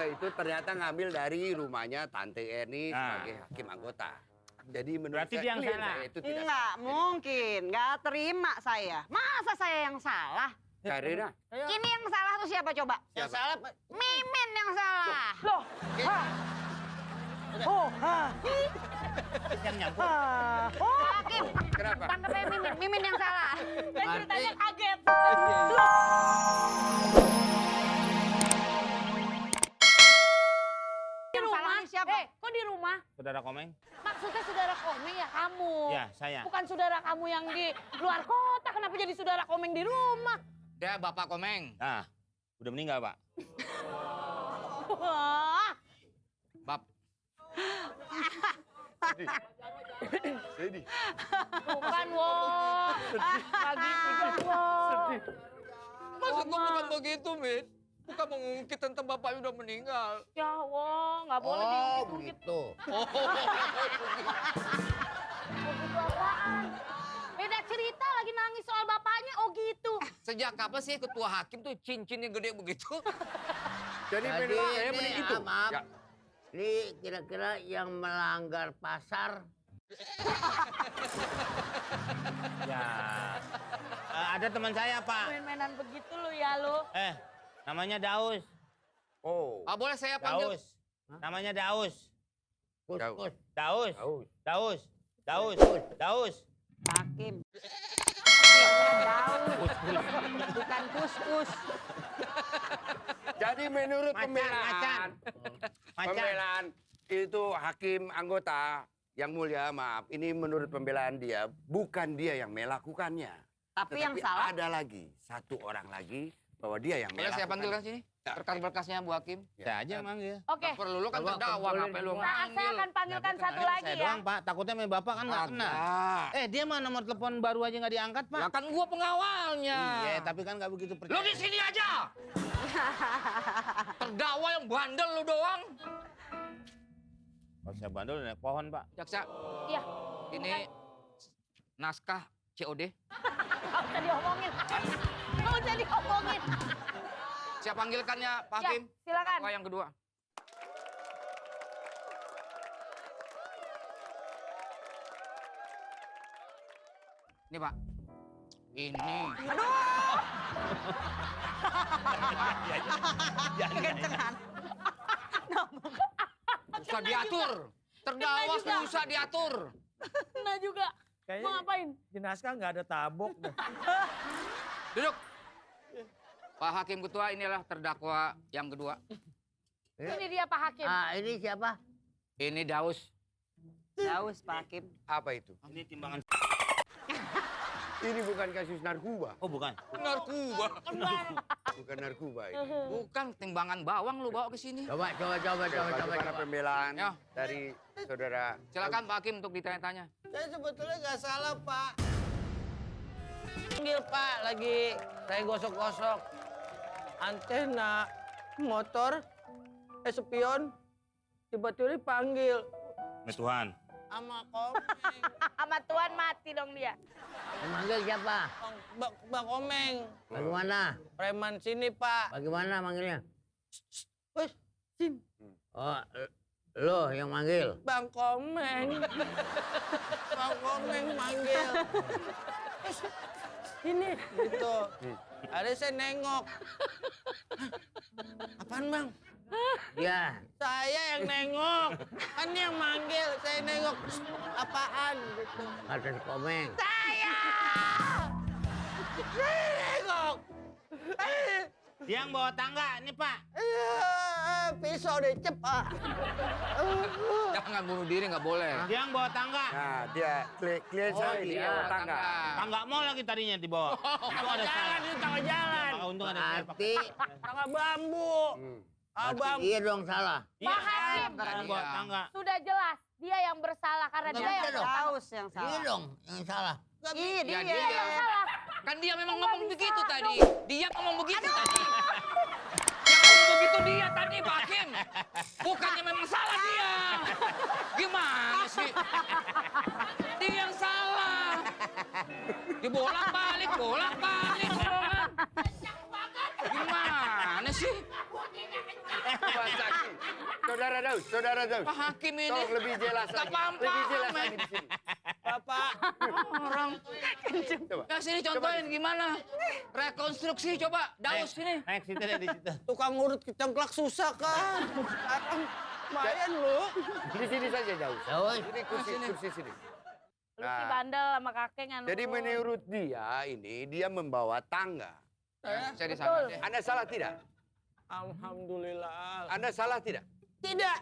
tetangga itu ternyata ngambil dari rumahnya Tante Eni sebagai hakim anggota. Jadi menurut berarti saya, dia yang salah. Itu tidak Enggak mungkin, nggak terima saya. Masa saya yang salah? Karina. Ini yang salah tuh siapa coba? Yang salah, Pak. Mimin yang salah. Loh, Yang nyambut. Hakim, Kenapa? tangkap aja Mimin. Mimin yang salah. dan ceritanya kaget. Di Yang salah rumah, nih siapa? kok di rumah? Saudara Komeng? Maksudnya saudara Komeng ya kamu. Ya, saya. Bukan saudara kamu yang di luar kota, kenapa jadi saudara Komeng di rumah? Dia Bapak Komeng. Nah, udah meninggal, Pak. Wah, Bap. Sedih. bukan, Wong. Nggak gitu dong, Wong. Maksud gua bukan begitu, Min. Bukan mengungkit tentang Bapak udah meninggal. Ya, Wong, nggak boleh Oh, diungkit-ungkit. begitu. Oh, gitu apaan? Beda cerita lagi nangis soal bapaknya, oh gitu. Sejak kapan sih ketua hakim tuh cincinnya gede begitu? Jadi menurut saya mending itu. Maaf, Ya. ini kira-kira yang melanggar pasar. Ya. Ada teman saya, Pak. Main-mainan begitu lu ya lu. Namanya Daus. Oh. Ah, boleh saya panggil? Daus. Namanya Daus. Kus-kus. Daus. Daus. Daus. Daus. Daus. Hakim. Bukan kus-kus. Jadi menurut Macan, pembelaan, Macan. pembelaan itu hakim anggota yang mulia, maaf, ini menurut pembelaan dia, bukan dia yang melakukannya. Tapi yang Tetapi salah. ada lagi, satu orang lagi bahwa dia yang Boleh melakukan. saya panggilkan sini? Berkas-berkasnya Bu Hakim. Saya aja manggil. Oke, Nggak perlu, lu kan Coba terdakwa, kumpulin ngapain lu semua. nah, saya akan panggilkan satu lagi Saya ya. doang, Pak. Takutnya sama Bapak kan nggak kena. Dia mah nomor telepon baru aja nggak diangkat, Pak. Ya kan gua pengawalnya. Iya, tapi kan nggak begitu Lu percaya. di sini aja. Terdakwa yang bandel lu doang. Kalau saya bandel naik pohon, Pak. Jaksa, Iya, ini naskah COD. nggak usah diomongin. Nggak usah diomongin. Saya panggilkannya Pak Ya, Hakim. silakan. Terdakwa yang kedua. Ini Pak. Ini. Kekencengan. Susah diatur. Terdakwa juga. susah diatur. Nah juga. Mau ngapain? Di naskah nggak ada tabok. Duduk. Pak Hakim Ketua, inilah terdakwa yang kedua. Ini dia Pak Hakim. Ini siapa? Ini Daus. Daus Pak Hakim. Apa itu? Ini timbangan. Ini bukan kasus narkoba. Oh, bukan. Narkoba. Bukan narkoba ini. Bukan timbangan bawang lu bawa ke sini. Coba. Bagaimana pembelaan Ya. dari saudara? Silakan Pak Hakim untuk ditanya-tanya. Saya sebetulnya nggak salah, Pak. Panggil, Pak, lagi saya gosok-gosok antena motor, spion, tiba-tiba dipanggil Ya Tuhan. sama Komeng. Sama Tuhan mati dong dia. Yang manggil siapa? Bang Komeng, Bagaimana? preman sini, Pak. Bagaimana manggilnya? Wes, sin, Oh, lo yang manggil. Bang Komeng. Bang Komeng manggil. Wes, ini, gitu. Ada saya nengok. Hah, apaan, Bang? Ya, Saya yang nengok. Kan yang manggil, saya nengok. Apaan? Gitu. kata si Komeng. Nengok. Dia yang bawa tangga, ini Pak. Pisau dicep, Pak. Jangan bunuh diri, nggak boleh. Dia yang bawa tangga. Nah, dia klien saya ini Iya, tangga. Tangga mau lagi tadinya di bawah. Itu ada Jalan, salah. ini tengah jalan. Untung ada saya pakai. Berarti, Tengah bambu. berarti iya dong salah. Iya, Pak Hakim. yang bawa tangga. Sudah jelas dia yang bersalah karena Nggak dia bisa yang dong. Daus yang Iya salah. dong yang salah. Iya Ya, dia. dia. salah. Kan dia memang Nggak ngomong bisa begitu dong. tadi. Dia ngomong begitu tadi. Yang ngomong begitu dia tadi, Pak Hakim. Bukannya memang salah dia. Gimana sih? Dia yang salah. Dibolak-balik, bolak-balik. Gimana sih? Bahasa Saudara Daus. Pak Hakim ini. Tolong lebih jelas Nggak lagi. paham-paham, Lebih jelas eh. lagi di sini. Bapak, Orang. Coba. Nah, sini contohin gimana. Rekonstruksi coba. Daus sini. Naik situ deh di situ. tukang urut kecengklak susah kan? Sekarang lumayan lu. Di sini saja Daus. Daus. Ini kursi sini. Lu si bandel sama kakek kan. Jadi menurut dia ini dia membawa tangga. Saya di sana deh. Anda salah tidak? Alhamdulillah. Anda salah tidak? Tidak,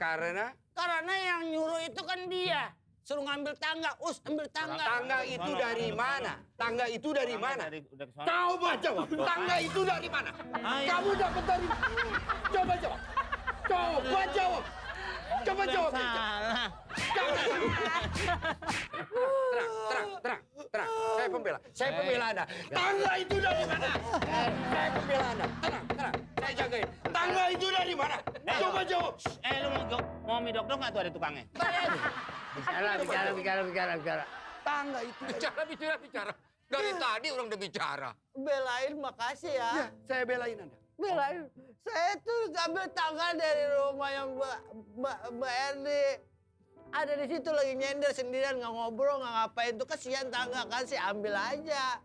Karena karena yang nyuruh itu kan dia. Suruh ngambil tangga, ambil tangga. tangga itu dari mana? Tangga itu dari mana? Udah kesana. Coba jawab. Tangga itu dari mana? Kamu dapat dari Coba jawab. Coba jawab. Coba jawab. Salah. Terang. Saya pembela Anda. Tangga itu dari mana? Saya pembela Anda. Tenang. Saya jagain. Tangga itu dari mana? Coba jawab. Lu mau mie dok nggak tuh ada tukangnya? Bicara. Tangga itu. Bicara. Dari tadi orang udah bicara. Belain, makasih ya. Ya, saya belain Anda. Belain. Saya tuh ngambil tangga dari rumah yang Mbak Erdi. Ada di situ lagi nyender sendirian, nggak ngobrol, nggak ngapain. Tuh kesian tangga kan, sih ambil aja.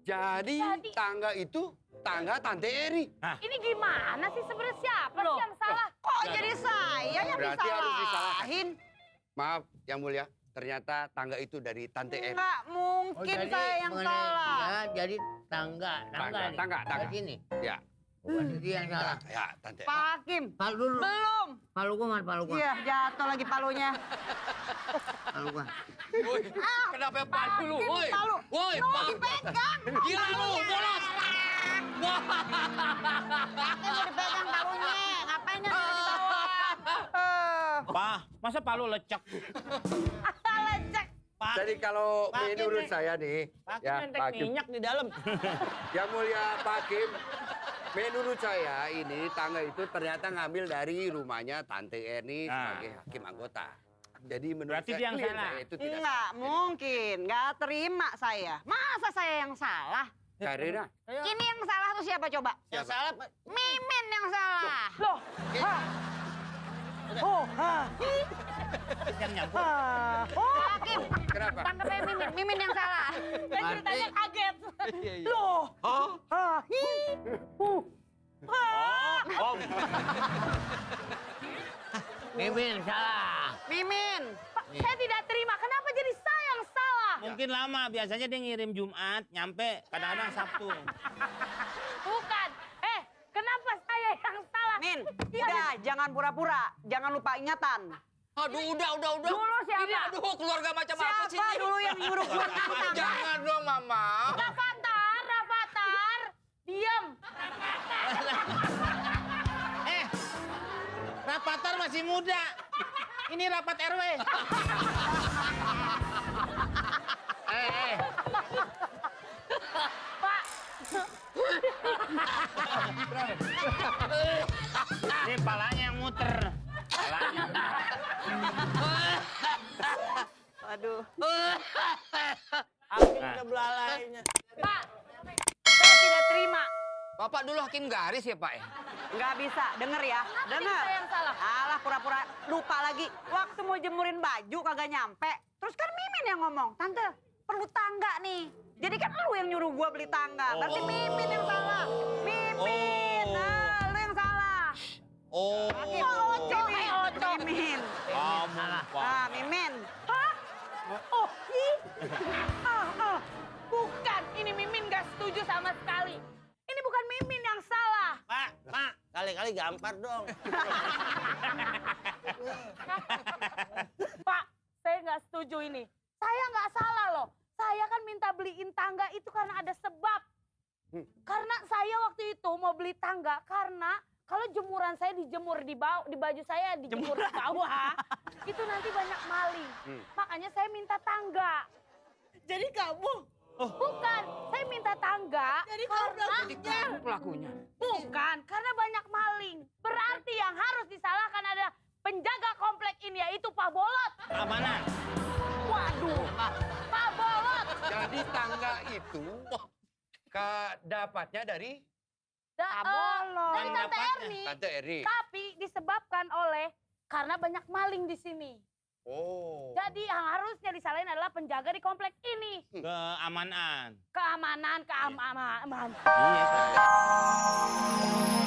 Jadi tangga itu tangga Tante Eri. Ini gimana sih sebenarnya siapa sih yang salah? Kok jadi saya yang Berarti harus disalahkan. disalahin? Maaf, Yang Mulia. Ternyata tangga itu dari Tante Eri. Nggak mungkin saya yang salah. Ya, jadi tangga nih. Tangga. Ke sini. Ya, Berarti dia yang salah. ya Tante. Pak Hakim, Palu dulu. belum. Palu gua mana palu gua? Iya, jatuh lagi palunya. Palu gua. Woi, kenapa palu lu? Woi. Palu. Woi, Lu Pak. dipegang. Gila lu, bolos. Wah. Pakai mau dipegang palunya. Ngapain yang di bawah? Pak, masa palu lecek? Lecek. Pak, Jadi kalau Pakai menurut nih. saya nih, pakai ya nentek Pak Hakim. minyak di dalam. Yang Mulia Pak Hakim, menurut saya ini tangga itu ternyata ngambil dari rumahnya Tante Eni Nah. sebagai hakim anggota. Jadi menurut Berarti saya, dia yang klien salah. saya itu tidak Nggak mungkin, nggak terima saya. Masa saya yang salah? Karena Ini yang salah tuh siapa coba? Yang salah, Pak. Mimin yang salah. Loh, Yang nyambut. Hakim, kenapa? tangkapnya Mimin. Mimin yang salah. dan ceritanya kaget. Loh. Mimin salah. Mimin. Pak, saya tidak terima. Kenapa jadi saya yang salah? Mungkin lama, biasanya dia ngirim Jumat, nyampe kadang-kadang Sabtu. Bukan. Kenapa saya yang salah? Min, udah jangan pura-pura. Jangan lupa ingatan. Aduh, udah. Dulu siapa? Ini aduh, keluarga macam apa sih Siapa ini? dulu yang nyuruh gua ngambil tangga? Jangan dong, Mama. Rafathar. Diam. Rapatar masih muda. Ini rapat RW. Pak, Ini palanya yang muter. Palanya. Aduh. Hakim udah belalainya. Pak. Saya tidak terima. Bapak dulu hakim garis ya, Pak ya? Nggak bisa, denger ya. Jadi Denger. saya yang salah. Alah, pura-pura lupa lagi. Waktu mau jemurin baju kagak nyampe. Terus kan Mimin yang ngomong, Tante, perlu tangga nih. Jadi kan lu yang nyuruh gua beli tangga. Berarti Mimin yang salah. Mimin, nah lu yang salah. Oh. Hakim, Mimin. Kamu, Pak. Ah, Mimin. Bukan. Ini Mimin gak setuju sama sekali. Ini bukan Mimin yang salah. Pak, kali-kali gampar dong. Pak, saya nggak setuju ini. Saya nggak salah loh. Saya kan minta beliin tangga itu karena ada sebab. Karena saya waktu itu mau beli tangga karena kalau jemuran saya dijemur di bawah, di baju saya dijemur di bawah, itu nanti banyak maling. Makanya saya minta tangga. Jadi kamu? Bukan, saya minta tangga karena Kamu pelakunya. bukan karena banyak maling. Berarti yang harus disalahkan adalah penjaga komplek ini yaitu Pak Bolot. Mana? Waduh, Pak Bolot. Jadi tangga itu dapatnya dari Dari Tante Yang Erni. Tante Eri. Tapi disebabkan oleh karena banyak maling di sini. Oh. Jadi yang harusnya disalahin adalah penjaga di komplek ini. Keamanan. Keamanan. Iya, Pak.